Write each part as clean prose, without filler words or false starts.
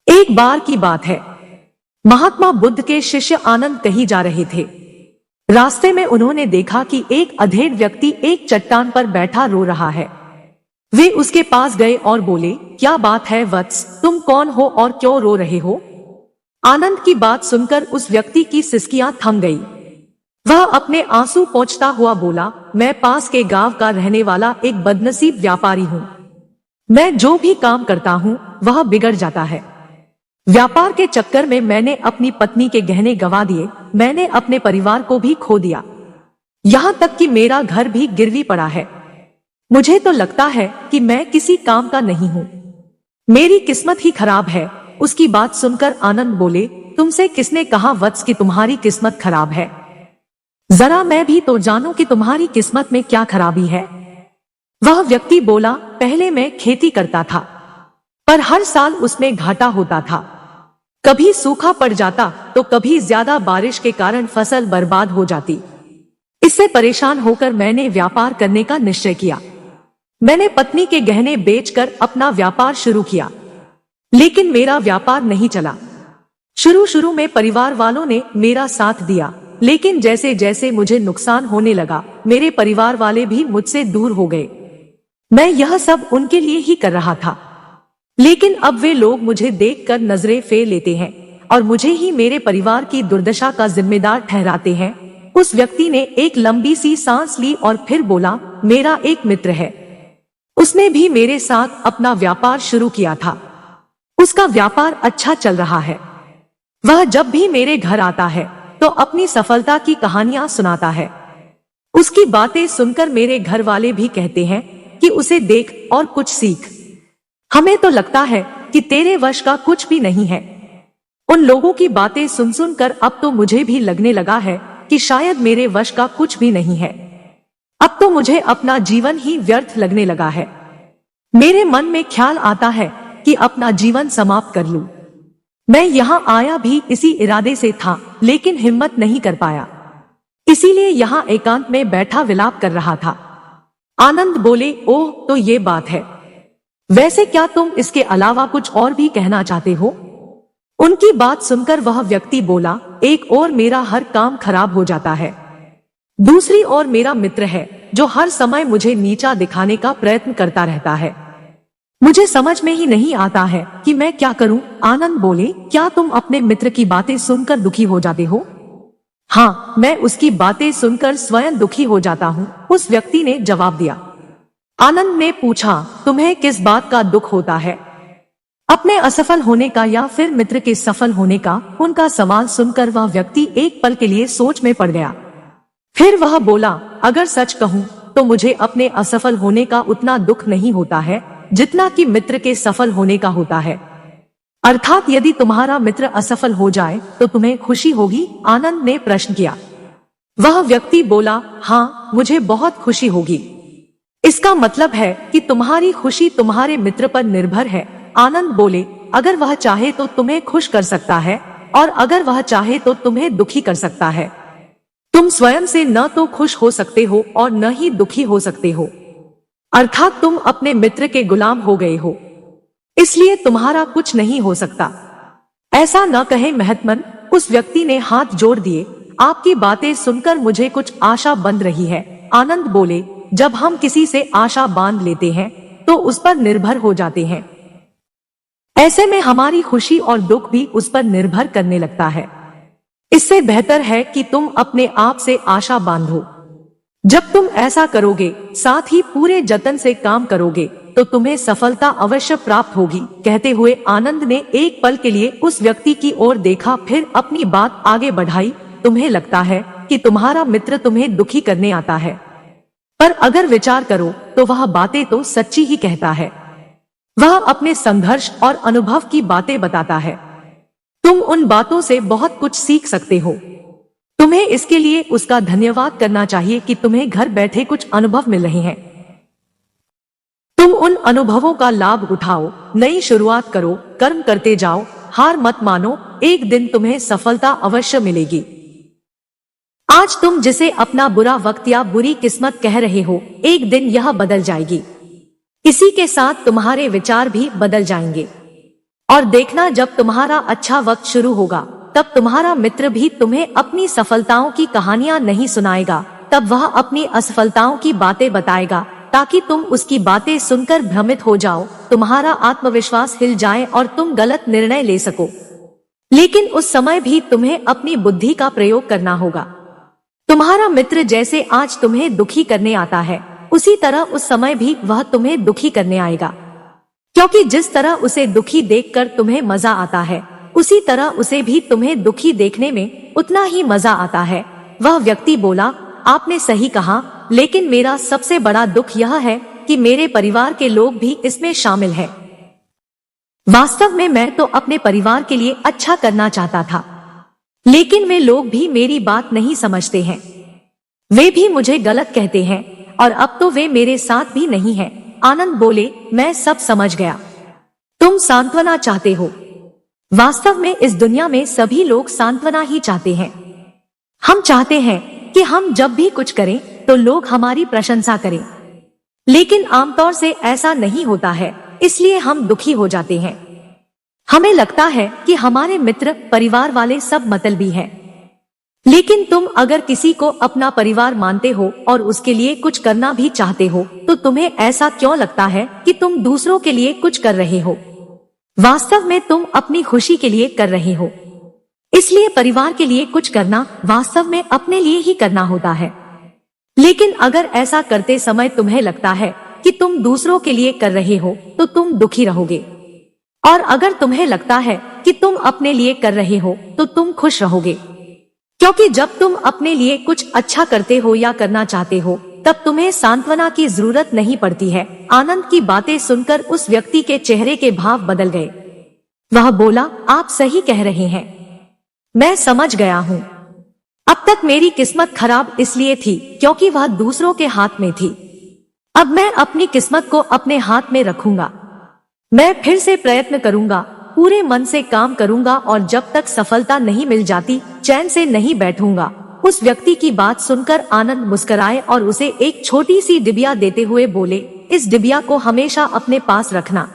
एक बार की बात है, महात्मा बुद्ध के शिष्य आनंद कहीं जा रहे थे। रास्ते में उन्होंने देखा कि एक अधेड़ व्यक्ति एक चट्टान पर बैठा रो रहा है। वे उसके पास गए और बोले, क्या बात है वत्स, तुम कौन हो और क्यों रो रहे हो? आनंद की बात सुनकर उस व्यक्ति की सिसकियां थम गई। वह अपने आंसू पोंछता हुआ बोला, मैं पास के गांव का रहने वाला एक बदनसीब व्यापारी हूँ। मैं जो भी काम करता हूँ वह बिगड़ जाता है। व्यापार के चक्कर में मैंने अपनी पत्नी के गहने गंवा दिए, मैंने अपने परिवार को भी खो दिया, यहाँ तक कि मेरा घर भी गिरवी पड़ा है। मुझे तो लगता है कि मैं किसी काम का नहीं हूँ, मेरी किस्मत ही खराब है। उसकी बात सुनकर आनंद बोले, तुमसे किसने कहा वत्स कि तुम्हारी किस्मत खराब है? जरा मैं भी तो जानूं कि तुम्हारी किस्मत में क्या खराबी है। वह व्यक्ति बोला, पहले मैं खेती करता था, पर हर साल उसमें घाटा होता था। कभी सूखा पड़ जाता तो कभी ज्यादा बारिश के कारण फसल बर्बाद हो जाती। इससे परेशान होकर मैंने व्यापार करने का निश्चय किया। मैंने पत्नी के गहने बेचकर अपना व्यापार शुरू किया, लेकिन मेरा व्यापार नहीं चला। शुरू में परिवार वालों ने मेरा साथ दिया, लेकिन जैसे जैसे मुझे नुकसान होने लगा, मेरे परिवार वाले भी मुझसे दूर हो गए। मैं यह सब उनके लिए ही कर रहा था, लेकिन अब वे लोग मुझे देखकर नजरें फेर लेते हैं और मुझे ही मेरे परिवार की दुर्दशा का जिम्मेदार ठहराते हैं। उस व्यक्ति ने एक लंबी सी सांस ली और फिर बोला, मेरा एक मित्र है, उसने भी मेरे साथ अपना व्यापार शुरू किया था। उसका व्यापार अच्छा चल रहा है। वह जब भी मेरे घर आता है तो अपनी सफलता की कहानियां सुनाता है। उसकी बातें सुनकर मेरे घर वाले भी कहते हैं कि उसे देख और कुछ सीख। हमें तो लगता है कि तेरे वश का कुछ भी नहीं है। उन लोगों की बातें सुन सुनकर अब तो मुझे भी लगने लगा है कि शायद मेरे वश का कुछ भी नहीं है। अब तो मुझे अपना जीवन ही व्यर्थ लगने लगा है। मेरे मन में ख्याल आता है कि अपना जीवन समाप्त कर लूं। मैं यहाँ आया भी इसी इरादे से था, लेकिन हिम्मत नहीं कर पाया, इसीलिए यहाँ एकांत में बैठा विलाप कर रहा था। आनंद बोले, ओह, तो ये बात है। वैसे क्या तुम इसके अलावा कुछ और भी कहना चाहते हो? उनकी बात सुनकर वह व्यक्ति बोला, एक और मेरा हर काम खराब हो जाता है, दूसरी ओर मेरा मित्र है जो हर समय मुझे नीचा दिखाने का प्रयत्न करता रहता है। मुझे समझ में ही नहीं आता है कि मैं क्या करूं। आनंद बोले, क्या तुम अपने मित्र की बातें सुनकर दुखी हो जाते हो? हाँ, मैं उसकी बातें सुनकर स्वयं दुखी हो जाता हूँ, उस व्यक्ति ने जवाब दिया। आनंद ने पूछा, तुम्हें किस बात का दुख होता है, अपने असफल होने का या फिर मित्र के सफल होने का? उनका सवाल सुनकर वह व्यक्ति एक पल के लिए सोच में पड़ गया। फिर वह बोला, अगर सच कहूं तो मुझे अपने असफल होने का उतना दुख नहीं होता है जितना कि मित्र के सफल होने का होता है। अर्थात यदि तुम्हारा मित्र असफल हो जाए तो तुम्हें खुशी होगी? आनंद ने प्रश्न किया। वह व्यक्ति बोला, हाँ, मुझे बहुत खुशी होगी। इसका मतलब है कि तुम्हारी खुशी तुम्हारे मित्र पर निर्भर है। आनंद बोले, अगर वह चाहे तो तुम्हें खुश कर सकता है और अगर वह चाहे तो तुम्हें दुखी कर सकता है। तुम स्वयं से न तो खुश हो सकते हो और न ही दुखी हो सकते हो, अर्थात तुम अपने मित्र के गुलाम हो गए हो, इसलिए तुम्हारा कुछ नहीं हो सकता। ऐसा न कहे महत्मन, उस व्यक्ति ने हाथ जोड़ दिए। आपकी बातें सुनकर मुझे कुछ आशा बंध रही है। आनंद बोले, जब हम किसी से आशा बांध लेते हैं तो उस पर निर्भर हो जाते हैं। ऐसे में हमारी खुशी और दुख भी उस पर निर्भर करने लगता है। इससे बेहतर है कि तुम अपने आप से आशा बांधो। जब तुम ऐसा करोगे, साथ ही पूरे जतन से काम करोगे, तो तुम्हें सफलता अवश्य प्राप्त होगी। कहते हुए आनंद ने एक पल के लिए उस व्यक्ति की ओर देखा, फिर अपनी बात आगे बढ़ाई। तुम्हें लगता है कि तुम्हारा मित्र तुम्हें दुखी करने आता है, पर अगर विचार करो तो वह बातें तो सच्ची ही कहता है। वह अपने संघर्ष और अनुभव की बातें बताता है। तुम उन बातों से बहुत कुछ सीख सकते हो। तुम्हें इसके लिए उसका धन्यवाद करना चाहिए कि तुम्हें घर बैठे कुछ अनुभव मिल रहे हैं। तुम उन अनुभवों का लाभ उठाओ, नई शुरुआत करो, कर्म करते जाओ, हार मत मानो, एक दिन तुम्हें सफलता अवश्य मिलेगी। आज तुम जिसे अपना बुरा वक्त या बुरी किस्मत कह रहे हो, एक दिन यह बदल जाएगी। इसी के साथ तुम्हारे विचार भी बदल जाएंगे और देखना जब तुम्हारा अच्छा वक्त शुरू होगा तब तुम्हारा मित्र भी तुम्हें अपनी सफलताओं की कहानियां नहीं सुनाएगा, तब वह अपनी असफलताओं की बातें बताएगा ताकि तुम उसकी बातें सुनकर भ्रमित हो जाओ, तुम्हारा आत्मविश्वास हिल जाए और तुम गलत निर्णय ले सको। लेकिन उस समय भी तुम्हें अपनी बुद्धि का प्रयोग करना होगा। तुम्हारा मित्र जैसे आज तुम्हें दुखी करने आता है, उसी तरह उस समय भी वह तुम्हें दुखी करने आएगा, क्योंकि जिस तरह उसे दुखी देखकर तुम्हें मजा आता है, उसी तरह उसे भी तुम्हें दुखी देखने में उतना ही मजा आता है। वह व्यक्ति बोला, आपने सही कहा, लेकिन मेरा सबसे बड़ा दुख यह है कि मेरे परिवार के लोग भी इसमें शामिल हैं। वास्तव में मैं तो अपने परिवार के लिए अच्छा करना चाहता था, लेकिन वे लोग भी मेरी बात नहीं समझते हैं। वे भी मुझे गलत कहते हैं और अब तो वे मेरे साथ भी नहीं हैं। आनंद बोले, मैं सब समझ गया। तुम सांत्वना चाहते हो। वास्तव में इस दुनिया में सभी लोग सांत्वना ही चाहते हैं। हम चाहते हैं कि हम जब भी कुछ करें तो लोग हमारी प्रशंसा करें, लेकिन आमतौर से ऐसा नहीं होता है, इसलिए हम दुखी हो जाते हैं। हमें लगता है कि हमारे मित्र परिवार वाले सब मतलबी हैं। लेकिन तुम अगर किसी को अपना परिवार मानते हो और उसके लिए कुछ करना भी चाहते हो, तो तुम्हें ऐसा क्यों लगता है कि तुम दूसरों के लिए कुछ कर रहे हो? वास्तव में तुम अपनी खुशी के लिए कर रहे हो। इसलिए परिवार के लिए कुछ करना वास्तव में अपने लिए ही करना होता है। लेकिन अगर ऐसा करते समय तुम्हें लगता है कि तुम दूसरों के लिए कर रहे हो, तो तुम दुखी रहोगे। और अगर तुम्हें लगता है कि तुम अपने लिए कर रहे हो, तो तुम खुश रहोगे, क्योंकि जब तुम अपने लिए कुछ अच्छा करते हो या करना चाहते हो, तब तुम्हें सांत्वना की जरूरत नहीं पड़ती है। आनंद की बातें सुनकर उस व्यक्ति के चेहरे के भाव बदल गए। वह बोला, आप सही कह रहे हैं, मैं समझ गया हूँ। अब तक मेरी किस्मत खराब इसलिए थी क्योंकि वह दूसरों के हाथ में थी। अब मैं अपनी किस्मत को अपने हाथ में रखूंगा। मैं फिर से प्रयत्न करूंगा, पूरे मन से काम करूंगा और जब तक सफलता नहीं मिल जाती चैन से नहीं बैठूंगा। उस व्यक्ति की बात सुनकर आनंद मुस्कुराए और उसे एक छोटी सी डिबिया देते हुए बोले, इस डिबिया को हमेशा अपने पास रखना।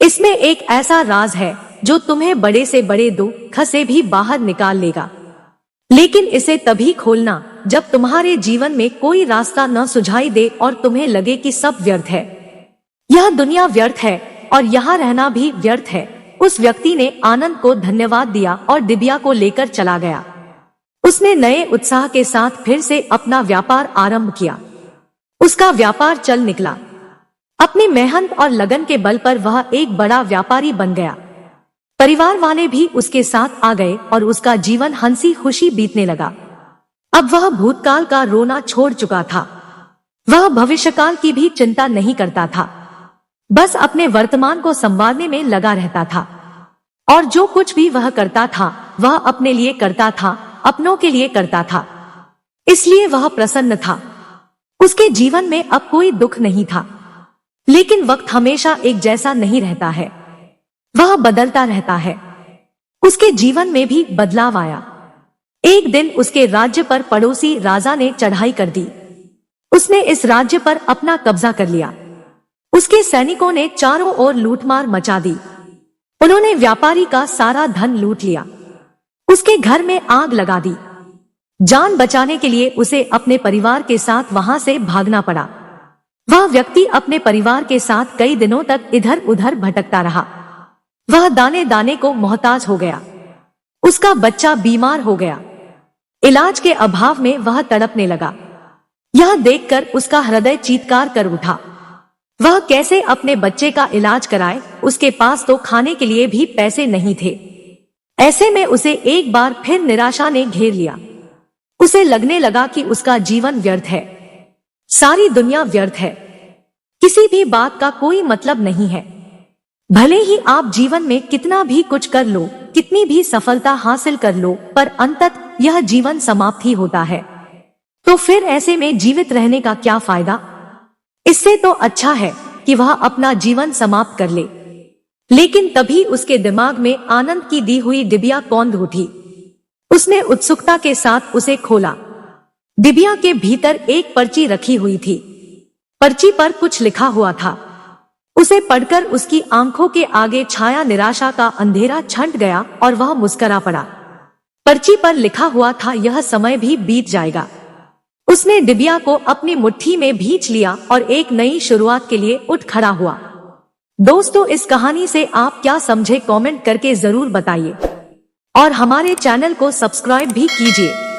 इसमें एक ऐसा राज है जो तुम्हें बड़े से बड़े दुख से भी बाहर निकाल लेगा। लेकिन इसे तभी खोलना जब तुम्हारे जीवन में कोई रास्ता न सुझाई दे और तुम्हें लगे कि सब व्यर्थ है। यह दुनिया व्यर्थ है और यहाँ रहना भी व्यर्थ है। उस व्यक्ति ने आनंद को धन्यवाद दिया और डिबिया को लेकर चला गया। उसने नए उत्साह के साथ फिर से अपना व्यापार आरंभ किया। उसका व्यापार चल निकला। अपनी मेहनत और लगन के बल पर वह एक बड़ा व्यापारी बन गया। परिवार वाले भी उसके साथ आ गए और उसका जीवन हंसी खुशी बीतने लगा। अब वह भूतकाल का रोना छोड़ चुका था। वह भविष्यकाल की भी चिंता नहीं करता था, बस अपने वर्तमान को संवारने में लगा रहता था। और जो कुछ भी वह करता था वह अपने लिए करता था, अपनों के लिए करता था, इसलिए वह प्रसन्न था। उसके जीवन में अब कोई दुख नहीं था। लेकिन वक्त हमेशा एक जैसा नहीं रहता है, वह बदलता रहता है। उसके जीवन में भी बदलाव आया। एक दिन उसके राज्य पर पड़ोसी राजा ने चढ़ाई कर दी। उसने इस राज्य पर अपना कब्जा कर लिया। उसके सैनिकों ने चारों ओर लूटमार मचा दी। उन्होंने व्यापारी का सारा धन लूट लिया। उसके घर में आग लगा दी। जान बचाने के लिए उसे अपने परिवार के साथ वहां से भागना पड़ा। वह व्यक्ति अपने परिवार के साथ कई दिनों तक इधर उधर भटकता रहा। वह दाने दाने को मोहताज हो गया। उसका बच्चा बीमार हो गया। इलाज के अभाव में वह तड़पने लगा। यह देखकर उसका हृदय चीत्कार कर उठा। वह कैसे अपने बच्चे का इलाज कराए? उसके पास तो खाने के लिए भी पैसे नहीं थे। ऐसे में उसे एक बार फिर निराशा ने घेर लिया। उसे लगने लगा कि उसका जीवन व्यर्थ है, सारी दुनिया व्यर्थ है, किसी भी बात का कोई मतलब नहीं है। भले ही आप जीवन में कितना भी कुछ कर लो, कितनी भी सफलता हासिल कर लो, पर अंततः यह जीवन समाप्त ही होता है। तो फिर ऐसे में जीवित रहने का क्या फायदा? इससे तो अच्छा है कि वह अपना जीवन समाप्त कर ले। लेकिन तभी उसके दिमाग में आनंद की दी हुई डिबिया कौंध उठी। उसने उत्सुकता के साथ उसे खोला। डिबिया के भीतर एक पर्ची रखी हुई थी। पर्ची पर कुछ लिखा हुआ था। उसे पढ़कर उसकी आंखों के आगे छाया निराशा का अंधेरा छंट गया और वह मुस्करा पड़ा। पर्ची पर लिखा हुआ था, यह समय भी बीत जाएगा। उसने डिबिया को अपनी मुट्ठी में भींच लिया और एक नई शुरुआत के लिए उठ खड़ा हुआ। दोस्तों, इस कहानी से आप क्या समझे कमेंट करके जरूर बताइए और हमारे चैनल को सब्सक्राइब भी कीजिए।